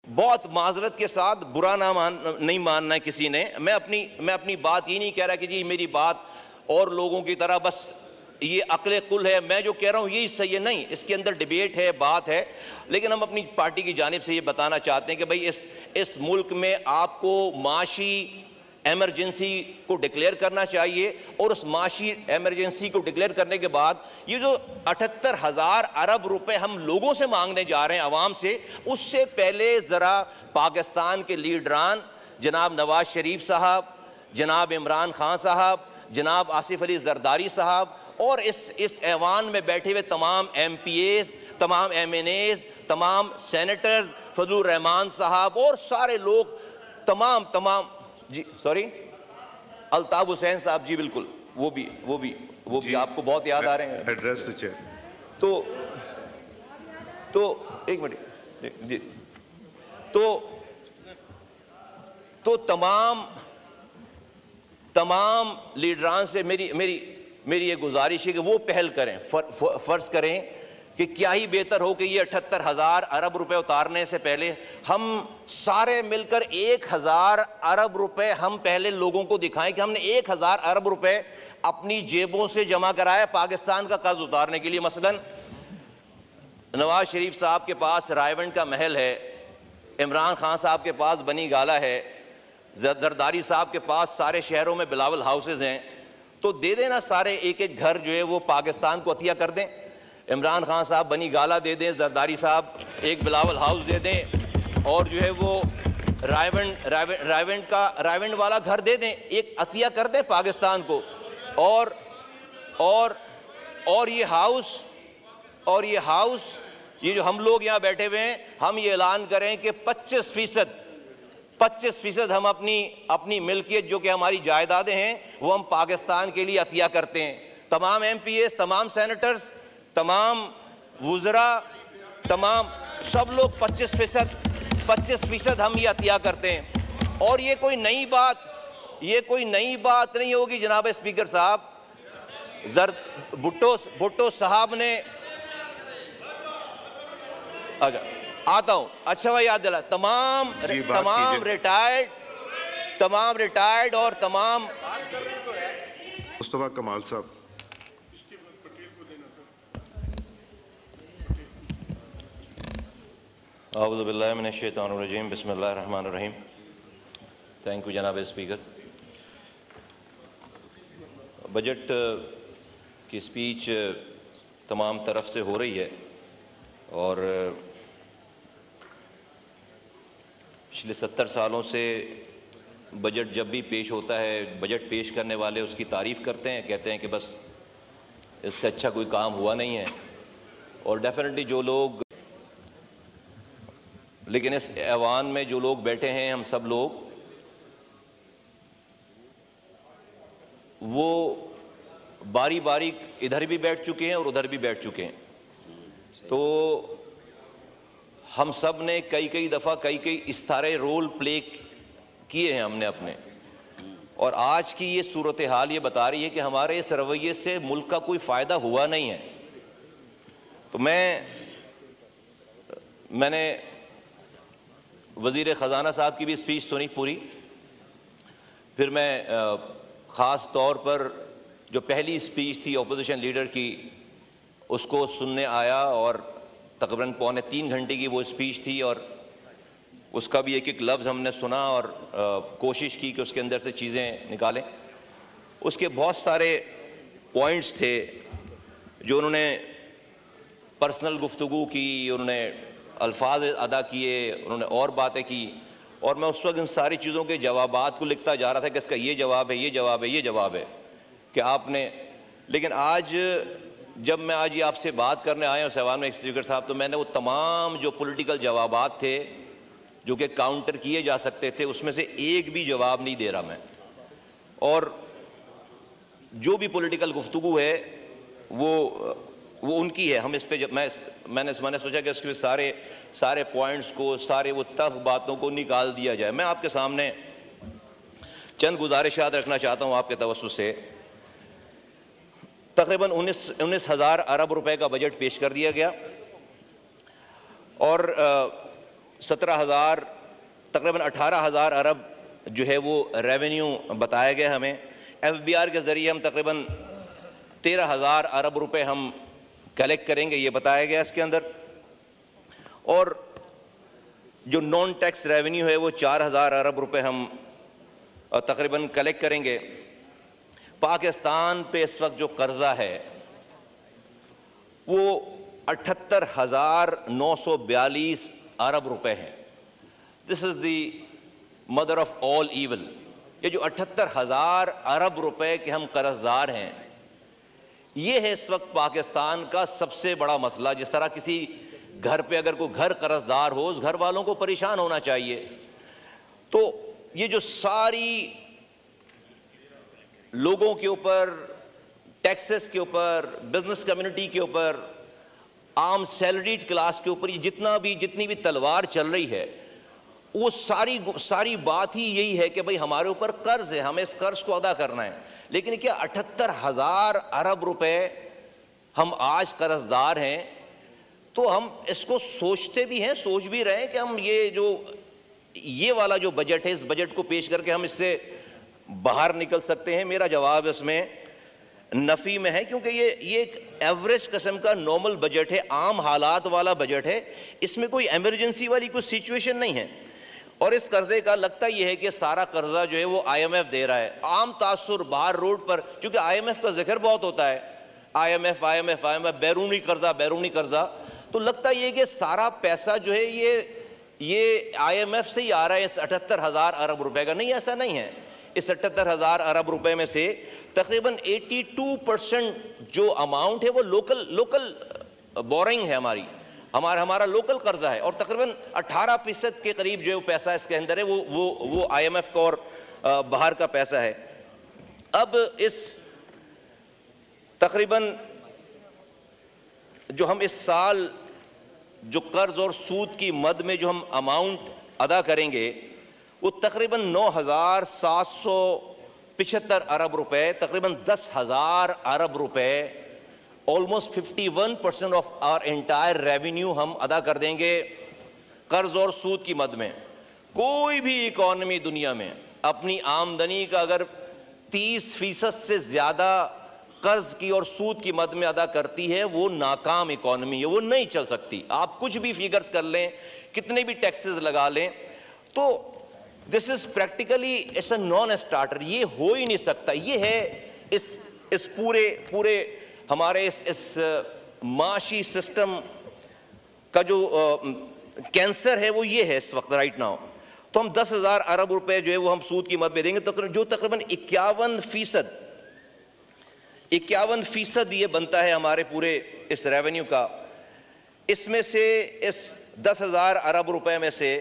बहुत माजरत के साथ बुरा नहीं मानना है किसी ने। मैं अपनी बात ये नहीं कह रहा कि जी मेरी बात और लोगों की तरह बस ये अक्ल कुल है, मैं जो कह रहा हूँ यही सही है, नहीं, इसके अंदर डिबेट है, बात है। लेकिन हम अपनी पार्टी की जानिब से ये बताना चाहते हैं कि भाई इस मुल्क में आपको माशी एमरजेंसी को डिक्लेयर करना चाहिए, और उस माशी एमरजेंसी को डिक्लेयर करने के बाद ये जो 78,000 अरब रुपए हम लोगों से मांगने जा रहे हैं, आवाम से, उससे पहले ज़रा पाकिस्तान के लीडरान जनाब नवाज शरीफ साहब, जनाब इमरान खान साहब, जनाब आसिफ अली जरदारी साहब और इस ऐवान में बैठे हुए तमाम MPAs, तमाम MNAs, तमाम सेनेटर्स, फजलुर रहमान साहब और सारे लोग, तमाम जी, सॉरी, अल्ताफ हुसैन साहब, जी बिल्कुल, वो भी आपको बहुत याद आ रहे हैं। Address the chair. तो एक मिनट जी, तो तमाम लीडरान से मेरी ये गुजारिश है कि वो पहल करें, फर्ज करें कि क्या ही बेहतर हो कि ये 78,000 अरब रुपए उतारने से पहले हम सारे मिलकर 1,000 अरब रुपए हम पहले लोगों को दिखाएं कि हमने 1,000 अरब रुपए अपनी जेबों से जमा कराया पाकिस्तान का कर्ज उतारने के लिए। मसलन नवाज शरीफ साहब के पास रायवंड का महल है, इमरान खान साहब के पास बनी गाला है, जरदारी साहब के पास सारे शहरों में बिलावल हाउसेज हैं, तो दे देना सारे एक एक घर जो है वो पाकिस्तान को अतिया कर दें। इमरान खान साहब बनी गाला दे दें, जरदारी साहब एक बिलावल हाउस दे दें, और जो है वो रायवंड वाला घर दे दें, एक अतिया कर दें पाकिस्तान को। और ये हाउस ये जो हम लोग यहाँ बैठे हुए हैं, हम ये ऐलान करें कि 25% हम अपनी मिल्कियत जो कि हमारी जायदादें हैं वो हम पाकिस्तान के लिए अतिया करते हैं। तमाम MPAs, तमाम सेनेटर्स, तमाम वुज़रा, तमाम सब लोग 25% हम ये अतिया करते हैं। और ये कोई नई बात नहीं होगी जनाब स्पीकर साहब। भुट्टो साहब ने, अच्छा आता हूं, अच्छा भाई याद दिला, तमाम रिटायर्ड और तमाम मुस्तफा कमाल साहब। औज़ु बिल्लाहि मिनश शैतानिर रजीम, बिस्मिल्लाहिर रहमानिर रहीम। थैंक यू जनाब स्पीकर। बजट की स्पीच तमाम तरफ से हो रही है और पिछले 70 सालों से बजट जब भी पेश होता है, बजट पेश करने वाले उसकी तारीफ़ करते हैं, कहते हैं कि बस इससे अच्छा कोई काम हुआ नहीं है। और डेफिनेटली जो लोग, लेकिन इस ऐवान में जो लोग बैठे हैं, हम सब लोग, वो बारी बारी इधर भी बैठ चुके हैं और उधर भी बैठ चुके हैं। तो हम सब ने कई दफ़ा कई इस तरह रोल प्ले किए हैं हमने अपने, और आज की ये सूरत हाल ये बता रही है कि हमारे इस रवैये से मुल्क का कोई फ़ायदा हुआ नहीं है। तो मैंने वज़ीर ख़जाना साहब की भी स्पीच सुनी पूरी, फिर मैं ख़ास तौर पर जो पहली स्पीच थी अपोजिशन लीडर की उसको सुनने आया, और तकरीबन 2.25 घंटे की वो स्पीच थी, और उसका भी एक एक लफ्ज़ हमने सुना और कोशिश की कि उसके अंदर से चीज़ें निकालें। उसके बहुत सारे पॉइंट्स थे जो उन्होंने पर्सनल गुफ्तगू की, उन्होंने अल्फाज अदा किए, उन्होंने और बातें की, और मैं उस वक्त इन सारी चीज़ों के जवाबात को लिखता जा रहा था कि इसका ये जवाब है, ये जवाब है, ये जवाब है कि आपने। लेकिन आज जब मैं आज ये आपसे बात करने आया हूँ सवाल में स्पीकर साहब, तो मैंने वो तमाम जो पॉलिटिकल जवाबात थे जो कि काउंटर किए जा सकते थे, उसमें से एक भी जवाब नहीं दे रहा मैं। और जो भी पॉलिटिकल गुफ्तगू है वो उनकी है, हम इस पे मैंने सोचा कि इसके सारे पॉइंट्स को, सारे वो तफ बातों को निकाल दिया जाए। मैं आपके सामने चंद गुजारिशात रखना चाहता हूँ आपके तवज्जुह से। तकरीबन 19,000 अरब रुपए का बजट पेश कर दिया गया, और 17,000 तकरीबन 18,000 अरब जो है वो रेवेन्यू बताया गया हमें। FBR के ज़रिए हम तकरीबन 13,000 अरब रुपए हम कलेक्ट करेंगे, ये बताया गया इसके अंदर। और जो नॉन टैक्स रेवेन्यू है वो 4,000 अरब रुपए हम तकरीबन कलेक्ट करेंगे। पाकिस्तान पे इस वक्त जो कर्जा है वो 78,942 अरब रुपए है। This is the mother of all evil. ये जो 78,000 अरब रुपए के हम कर्जदार हैं, ये है इस वक्त पाकिस्तान का सबसे बड़ा मसला। जिस तरह किसी घर पे अगर कोई घर कर्जदार हो, उस घर वालों को परेशान होना चाहिए। तो ये जो सारी लोगों के ऊपर, टैक्सेस के ऊपर, बिजनेस कम्युनिटी के ऊपर, आम सैलरीड क्लास के ऊपर ये जितनी भी तलवार चल रही है, वो सारी बात ही यही है कि भाई हमारे ऊपर कर्ज है, हमें इस कर्ज को अदा करना है। लेकिन क्या 78,000 अरब रुपए हम आज कर्जदार हैं, तो हम इसको सोचते भी हैं, सोच भी रहे हैं कि हम ये वाला जो बजट है, इस बजट को पेश करके हम इससे बाहर निकल सकते हैं। मेरा जवाब इसमें नफ़ी में है, क्योंकि ये एक एवरेज किस्म का नॉर्मल बजट है, आम हालात वाला बजट है। इसमें कोई एमरजेंसी वाली कोई सिचुएशन नहीं है। और इस कर्जे का लगता ये है कि सारा कर्जा जो है वो IMF दे रहा है। आम तासुर बाहर रोड पर, क्योंकि IMF का जिक्र बहुत होता है, IMF बैरूनी कर्जा, तो लगता ये है कि सारा पैसा जो है ये IMF से ही आ रहा है, इस 78,000 अरब रुपए का। नहीं, ऐसा नहीं है। इस 78,000 अरब रुपए में से तकरीबन 82% जो अमाउंट है वो लोकल बोरिंग है, हमारा लोकल कर्जा है। और तकरीबन 18% के करीब जो पैसा इसके अंदर है वो IMF का और बाहर का पैसा है। अब इस तकरीबन जो हम इस साल जो कर्ज और सूद की मद में जो हम अमाउंट अदा करेंगे वो तकरीबन 9,775 अरब रुपए, तकरीबन 10,000 अरब रुपए, almost 51% of our entire revenue हम अदा कर देंगे कर्ज और सूद की मद में। कोई भी इकॉनमी दुनिया में अपनी आमदनी का अगर 30% से ज़्यादा कर्ज की और सूद की मद में अदा करती है, वो नाकाम इकॉनमी है, वो नहीं चल सकती। आप कुछ भी फिगर्स कर लें, कितने भी टैक्सेस लगा लें, तो this is practically it's a non starter. ये हो ही नहीं सकता। ये है इस पूरे हमारे इस माशी सिस्टम का जो कैंसर है, वो ये है इस वक्त राइट नाउ। तो हम 10,000 अरब रुपए जो है वो हम सूद की मद में देंगे, तो जो तकरीबन 51% ये बनता है हमारे पूरे इस रेवेन्यू का। इसमें से इस 10,000 अरब रुपए में से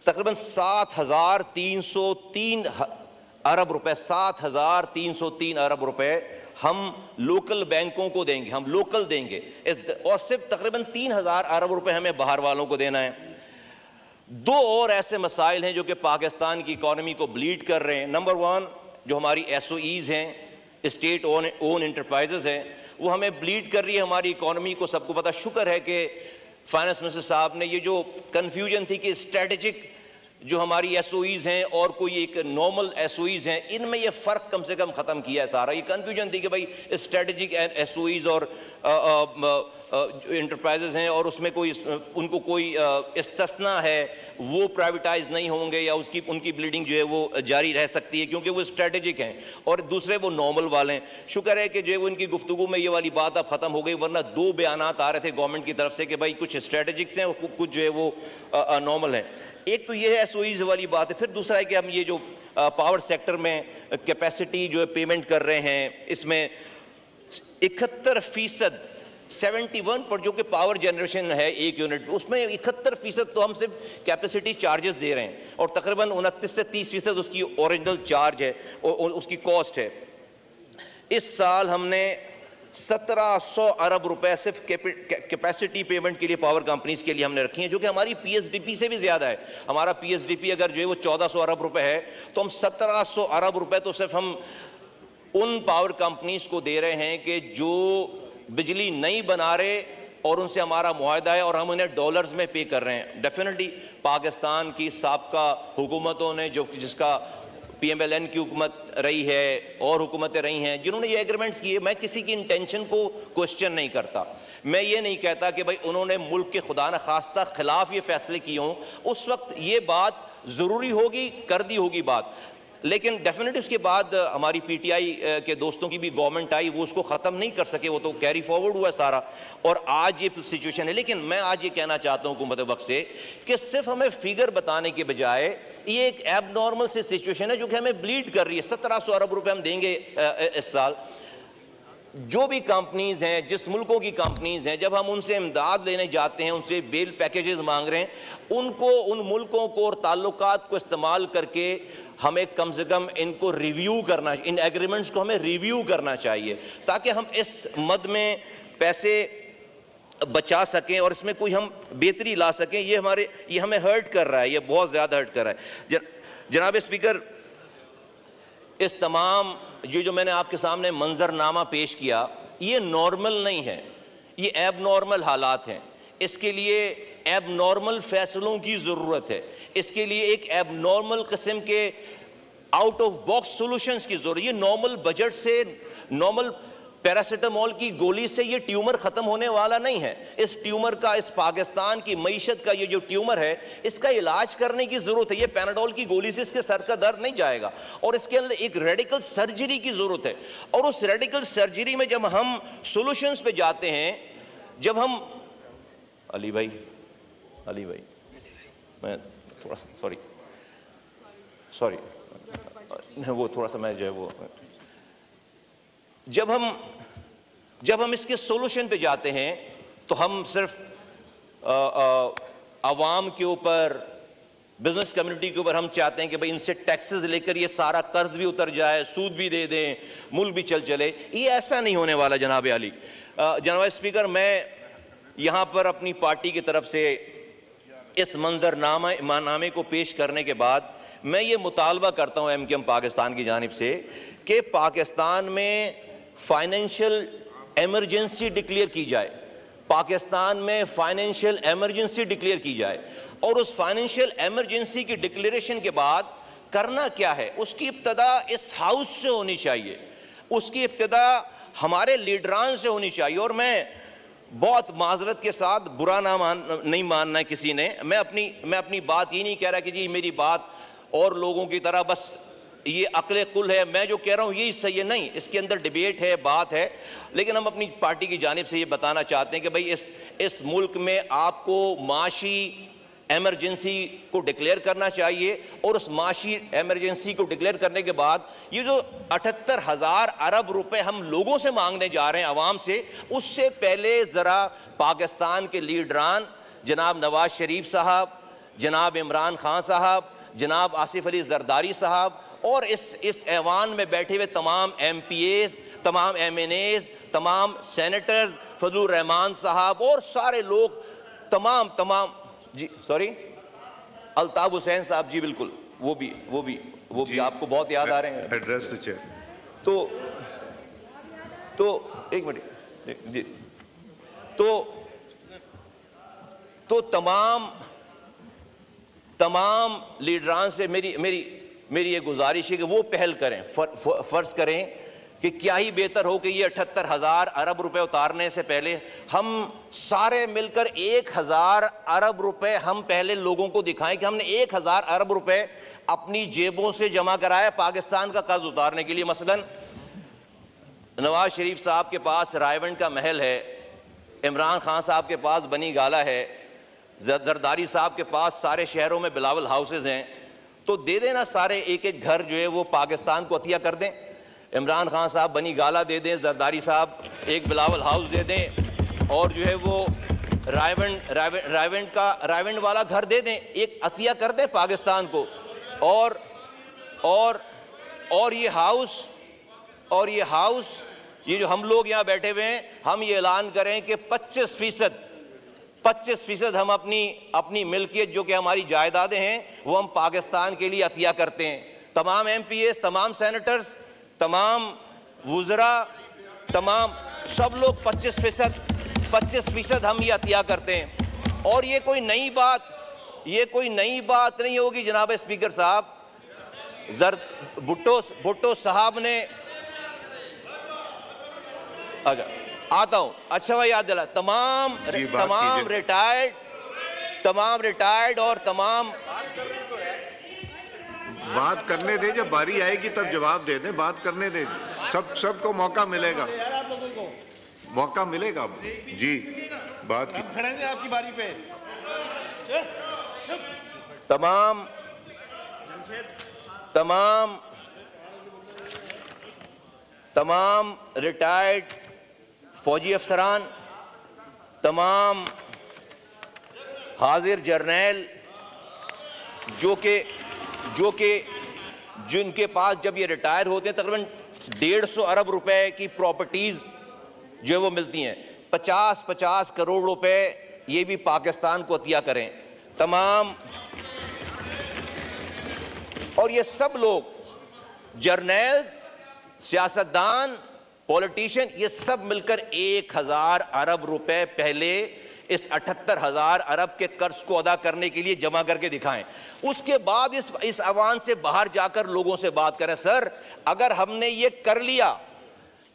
तकरीबन 7,303 अरब रुपए 7,303 अरब रुपए हम लोकल बैंकों को देंगे, हम लोकल देंगे। और सिर्फ तकरीबन 3,000 अरब रुपए हमें बाहर वालों को देना है। दो और ऐसे मसाइल हैं जो कि पाकिस्तान की इकॉनमी को ब्लीड कर रहे हैं। नंबर 1, जो हमारी SOEs हैं, स्टेट ओन एंटरप्राइजेज हैं, वो हमें ब्लीड कर रही है हमारी इकॉनमी को। सबको पता, शुक्र है कि फाइनेंस मिनिस्टर साहब ने ये जो कन्फ्यूजन थी कि स्ट्रेटेजिक जो हमारी SOEs हैं और कोई एक नॉर्मल SOEs हैं, इनमें ये फ़र्क कम से कम ख़त्म किया है सारा। ये कन्फ्यूजन थी कि भाई स्ट्रेटेजिक SOEs और इंटरप्राइजेज हैं और उसमें उनको कोई इस्तिस्ना है, वो प्राइवेटाइज नहीं होंगे या उनकी ब्लीडिंग जो है वो जारी रह सकती है क्योंकि वो स्ट्रेटेजिक हैं, और दूसरे वो नॉर्मल वाले हैं। शुक्र है कि जो है वो इनकी गुफ्तगू में ये वाली बात अब ख़त्म हो गई, वरना 2 बयानात आ रहे थे गवर्नमेंट की तरफ से कि भाई कुछ स्ट्रेटेजिक्स हैं और कुछ जो है वो नॉर्मल हैं। एक तो ये है SOEs वाली बात है। फिर दूसरा है कि हम ये जो पावर सेक्टर में कैपेसिटी जो है पेमेंट कर रहे हैं, इसमें 71% 71 पर जो कि पावर जनरेशन है 1 यूनिट, उसमें 71% तो हम सिर्फ कैपेसिटी चार्जेस दे रहे हैं और तकरीबन 29 से 30% उसकी ओरिजिनल चार्ज है और उसकी कॉस्ट है। इस साल हमने 1700 अरब रुपए सिर्फ कैपेसिटी पेमेंट के लिए पावर कंपनीज के लिए हमने रखी हैं, जो कि हमारी PSDP से भी ज़्यादा है। हमारा PSDP अगर जो है वो 1400 अरब रुपए है, तो हम 1700 अरब रुपए तो सिर्फ हम उन पावर कंपनीज को दे रहे हैं कि जो बिजली नहीं बना रहे और उनसे हमारा मुआहदा है और हम उन्हें डॉलर्स में पे कर रहे हैं। डेफिनेटली पाकिस्तान की साबका हुकूमतों ने जिसका PMLN की हुकूमत रही है और हुकूमतें रही हैं जिन्होंने ये एग्रीमेंट्स किए, मैं किसी की इंटेंशन को क्वेश्चन नहीं करता। मैं ये नहीं कहता कि भाई उन्होंने मुल्क के खुदा न खास्ता खिलाफ ये फैसले किए हों, उस वक्त ये बात ज़रूरी होगी, कर दी होगी बात। लेकिन डेफिनेटली उसके बाद हमारी PTI के दोस्तों की भी गवर्नमेंट आई, वो उसको ख़त्म नहीं कर सके, वो तो कैरी फॉरवर्ड हुआ सारा, और आज ये सिचुएशन है। लेकिन मैं आज ये कहना चाहता हूँ हुकूमत वक्त से कि सिर्फ हमें फिगर बताने के बजाय ये एक एबनॉर्मल सी सिचुएशन है जो कि हमें ब्लीड कर रही है। 1700 अरब रुपए हम देंगे इस साल। जो भी कंपनीज हैं, जिस मुल्कों की कंपनीज हैं, जब हम उनसे इमदाद लेने जाते हैं, उनसे बेल पैकेजेस मांग रहे हैं, उनको, उन मुल्कों को और ताल्लुकात को इस्तेमाल करके हमें कम से कम इनको रिव्यू करना, इन एग्रीमेंट्स को हमें रिव्यू करना चाहिए ताकि हम इस मद में पैसे बचा सकें और इसमें कोई हम बेहतरी ला सकें। ये हमें हर्ट कर रहा है, ये बहुत ज़्यादा हर्ट कर रहा है। जनाब स्पीकर, इस तमाम जो मैंने आपके सामने मंजरनामा पेश किया, ये नॉर्मल नहीं है, ये एबनॉर्मल हालात हैं। इसके लिए एबनॉर्मल फैसलों की ज़रूरत है, इसके लिए एक एबनॉर्मल किस्म के आउट ऑफ बॉक्स सॉल्यूशंस की ज़रूरत है। ये नॉर्मल बजट से, नॉर्मल पैरासीटामोल की गोली से ये ट्यूमर ख़त्म होने वाला नहीं है। इस ट्यूमर का, इस पाकिस्तान की मईशत का ये जो ट्यूमर है, इसका इलाज करने की ज़रूरत है। ये पैनाडोल की गोली से इसके सर का दर्द नहीं जाएगा और इसके अंदर एक रेडिकल सर्जरी की ज़रूरत है। और उस रेडिकल सर्जरी में जब हम सोल्यूशंस पे जाते हैं, जब हम अली भाई मैं थोड़ा सा सॉरी वो थोड़ा सा मैं जो है वो, जब हम इसके सोल्यूशन पे जाते हैं तो हम सिर्फ आवाम के ऊपर, बिजनेस कम्युनिटी के ऊपर हम चाहते हैं कि भाई इनसे टैक्सेस लेकर ये सारा कर्ज भी उतर जाए, सूद भी दे दें, मुल्क भी चले। ये ऐसा नहीं होने वाला जनाब अली। जनाब स्पीकर, मैं यहाँ पर अपनी पार्टी की तरफ से इस मंजरनामे को पेश करने के बाद मैं ये मुतालबा करता हूँ MKM पाकिस्तान की जानिब से कि पाकिस्तान में फाइनेंशियल एमरजेंसी डिक्लेयर की जाए, पाकिस्तान में फाइनेंशियल एमरजेंसी डिक्लेयर की जाए। और उस फाइनेंशियल एमरजेंसी की डिक्लेरेशन के बाद करना क्या है, उसकी इब्तदा इस हाउस से होनी चाहिए, उसकी इब्तदा हमारे लीडरान से होनी चाहिए। और मैं बहुत माजरत के साथ, बुरा नहीं मानना है किसी ने, मैं अपनी बात ये नहीं कह रहा कि जी मेरी बात और लोगों की तरह बस ये अक्ल कुल है, मैं जो कह रहा हूँ यही सही है, नहीं, इसके अंदर डिबेट है, बात है। लेकिन हम अपनी पार्टी की जानिब से ये बताना चाहते हैं कि भाई इस मुल्क में आपको माशी एमरजेंसी को डिक्लेयर करना चाहिए। और उस माशी एमरजेंसी को डिक्लेयर करने के बाद ये जो 78,000 अरब रुपए हम लोगों से मांगने जा रहे हैं, आवाम से, उससे पहले ज़रा पाकिस्तान के लीडरान जनाब नवाज शरीफ साहब, जनाब इमरान खान साहब, जनाब आसिफ अली जरदारी साहब और इस ऐवान में बैठे हुए तमाम MPAs, तमाम MNAs, तमाम सेनेटर्स, फजलुर रहमान साहब और सारे लोग, तमाम जी, सॉरी, अल्ताफ हुसैन साहब जी, बिल्कुल, वो भी आपको बहुत याद आ रहे हैं। Address the chair. तो एक मिनट जी, तो तमाम लीडरान से मेरी ये गुजारिश है कि वो पहल करें, फर्ज करें कि क्या ही बेहतर हो कि ये 78,000 अरब रुपए उतारने से पहले हम सारे मिलकर 1,000 अरब रुपए हम पहले लोगों को दिखाएं कि हमने 1,000 अरब रुपए अपनी जेबों से जमा कराया पाकिस्तान का कर्ज उतारने के लिए। मसलन नवाज शरीफ साहब के पास रायवंड का महल है, इमरान खान साहब के पास बनी गाला है, जरदारी साहब के पास सारे शहरों में बिलावल हाउसेज हैं। तो दे देना सारे एक घर जो है वो पाकिस्तान को अतिया कर दें। इमरान खान साहब बनी गाला दे दें, जरदारी साहब एक बिलावल हाउस दे दें और जो है वो रायवंड वाला घर दे दें, एक अतिया कर दें पाकिस्तान को। और ये हाउस ये जो हम लोग यहाँ बैठे हुए हैं, हम ये ऐलान करें कि 25% हम अपनी मिल्कियत जो कि हमारी जायदादें हैं वो हम पाकिस्तान के लिए अतिया करते हैं। तमाम MPAs, तमाम सेनेटर्स, तमाम वुज़रा, तमाम सब लोग 25% 25% हम ये अतिया करते हैं। और ये कोई नई बात नहीं होगी जनाब स्पीकर साहब। भुट्टो साहब ने, अच्छा आता हूं, अच्छा भाई याद दिला, तमाम रिटायर्ड और तमाम बात करने दें, जब बारी आएगी तब जवाब दे दें, बात करने दें, सबको मौका मिलेगा जी, बात की खड़ेंगे आपकी बारी पे। तमाम रिटायर्ड फौजी अफसरान, तमाम हाजिर जर्नैल जिनके पास जब ये रिटायर होते हैं तकरीबन 150 अरब रुपए की प्रॉपर्टीज जो है वो मिलती हैं, 50-50 करोड़ रुपए ये भी पाकिस्तान को अतिया करें तमाम। और ये सब लोग जर्नैल्स, सियासतदान, पॉलिटिशियन, ये सब मिलकर 1000 अरब रुपए पहले इस 78,000 अरब के कर्ज को अदा करने के लिए जमा करके दिखाएं। उसके बाद इस आवाम से बाहर जाकर लोगों से बात करें, सर अगर हमने ये कर लिया,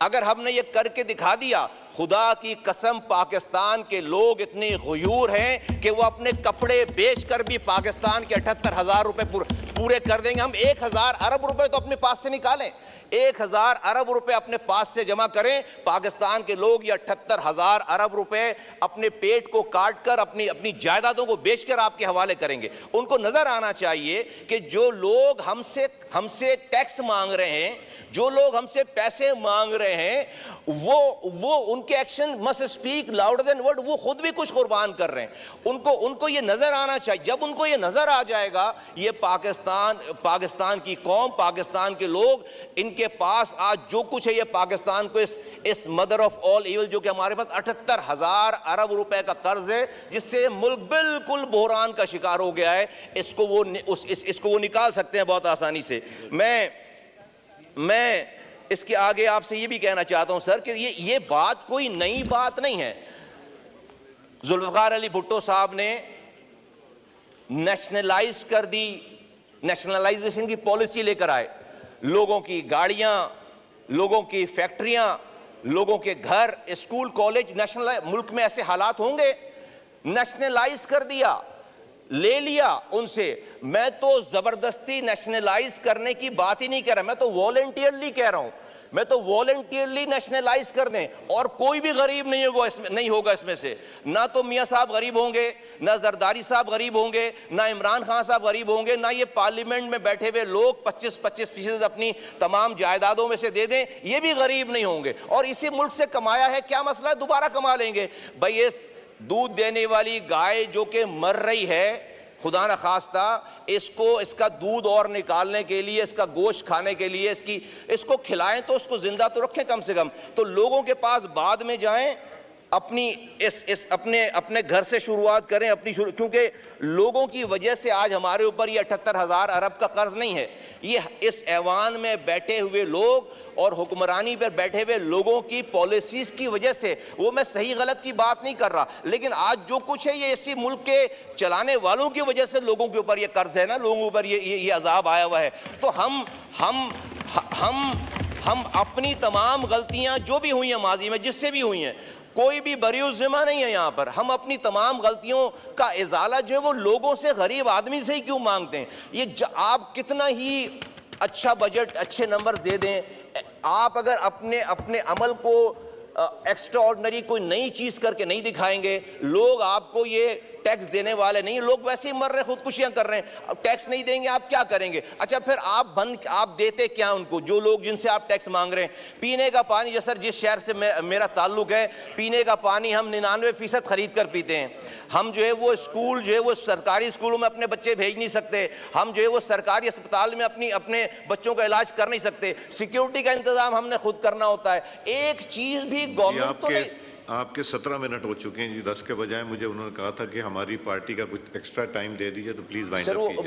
अगर हमने ये करके दिखा दिया, खुदा की कसम पाकिस्तान के लोग इतने गुयूर हैं कि वो अपने कपड़े बेचकर भी पाकिस्तान के 78,000 रुपए पूरे कर देंगे। हम 1000 अरब रुपए तो अपने पास से निकालें, 1000 अरब रुपए अपने पास से जमा करें। पाकिस्तान के लोग ये 78,000 अरब रुपए अपने पेट को काट कर अपनी जायदादों को बेचकर आपके हवाले करेंगे। उनको नजर आना चाहिए कि जो लोग हमसे टैक्स मांग रहे हैं, जो लोग हमसे पैसे मांग रहे हैं, वो उनके action must speak louder than word, वो खुद भी कुछ कुर्बान कर रहे हैं। उनको ये नजर आना चाहिए। जब उनको ये नजर आ जाएगा, ये पाकिस्तान की कौम, पाकिस्तान के लोग, इनके पास आज जो कुछ है, ये पाकिस्तान को इस मदर ऑफ ऑल इविल, जो कि हमारे पास 78,000 अरब रुपए का कर्ज है, जिससे मुल्क बिल्कुल बहरान का शिकार हो गया है, इसको वो निकाल सकते हैं बहुत आसानी से। मैं इसके आगे आपसे ये भी कहना चाहता हूं सर कि ये बात कोई नई बात नहीं है। जुल्फ़िकार अली भुट्टो साहब ने नेशनलाइज कर दी, नेशनलाइजेशन की पॉलिसी लेकर आए। लोगों की गाड़ियां, लोगों की फैक्ट्रियां, लोगों के घर, स्कूल, कॉलेज नेशनल, मुल्क में ऐसे हालात होंगे? नेशनलाइज कर दिया, ले लिया उनसे। मैं तो जबरदस्ती नेशनलाइज करने की बात ही नहीं कर रहा, मैं तो वॉलंटियरली कह रहा हूं, मैं तो वॉलंटियरली नेशनलाइज कर दें और कोई भी गरीब नहीं होगा इसमें से। ना तो मियां साहब गरीब होंगे, ना जरदारी साहब गरीब होंगे, ना इमरान खान साहब गरीब होंगे, ना ये पार्लियामेंट में बैठे हुए लोग 25% अपनी तमाम जायदादों में से दे दें, ये भी गरीब नहीं होंगे। और इसी मुल्क से कमाया है, क्या मसला है, दोबारा कमा लेंगे। भाई इस दूध देने वाली गाय जो कि मर रही है, खुदा न खास्ता, इसका दूध और निकालने के लिए, इसका गोश्त खाने के लिए इसको खिलाएं तो उसको जिंदा तो रखें कम से कम। तो लोगों के पास बाद में जाएं, अपने घर से शुरुआत करें क्योंकि लोगों की वजह से आज हमारे ऊपर ये 78,000 अरब का कर्ज नहीं है, ये इस ऐवान में बैठे हुए लोग और हुक्मरानी पर बैठे हुए लोगों की पॉलिसीज की वजह से। वो मैं सही गलत की बात नहीं कर रहा, लेकिन आज जो कुछ है ये इसी मुल्क के चलाने वालों की वजह से लोगों के ऊपर ये कर्ज है ना, लोगों के ऊपर ये अजाब आया हुआ है। तो हम अपनी तमाम गलतियां जो भी हुई हैं माजी में, जिससे भी हुई हैं, कोई भी बरीउज़ ज़िम्मा नहीं है यहाँ पर। हम अपनी तमाम गलतियों का इजाला जो है वो लोगों से, गरीब आदमी से ही क्यों मांगते हैं? ये आप कितना ही अच्छा बजट, अच्छे नंबर दे दें, आप अगर अपने अमल को एक्स्ट्रा ऑर्डिनरी कोई नई चीज करके नहीं दिखाएंगे, लोग आपको ये टैक्स देने वाले नहीं, लोग वैसे ही मर रहे, खुदकुशियां कर रहे हैं। अब टैक्स नहीं देंगे आप क्या करेंगे? अच्छा फिर आप देते क्या उनको, जो लोग जिनसे आप टैक्स मांग रहे हैं? पीने का पानी, जैसे सर जिस शहर से मेरा ताल्लुक है, पीने का पानी हम 99% खरीद कर पीते हैं। हम जो है वो स्कूल जो है वो सरकारी स्कूलों में अपने बच्चे भेज नहीं सकते, हम जो है वो सरकारी अस्पताल में अपने बच्चों का इलाज कर नहीं सकते, सिक्योरिटी का इंतजाम हमने खुद करना होता है। एक चीज भी गवर्नमेंट तो नहीं। आपके 17 मिनट हो चुके हैं जी, 10 के बजाय मुझे उन्होंने कहा था कि हमारी पार्टी का कुछ एक्स्ट्रा टाइम दे दीजिए, तो प्लीज वाइंड अप कीजिए।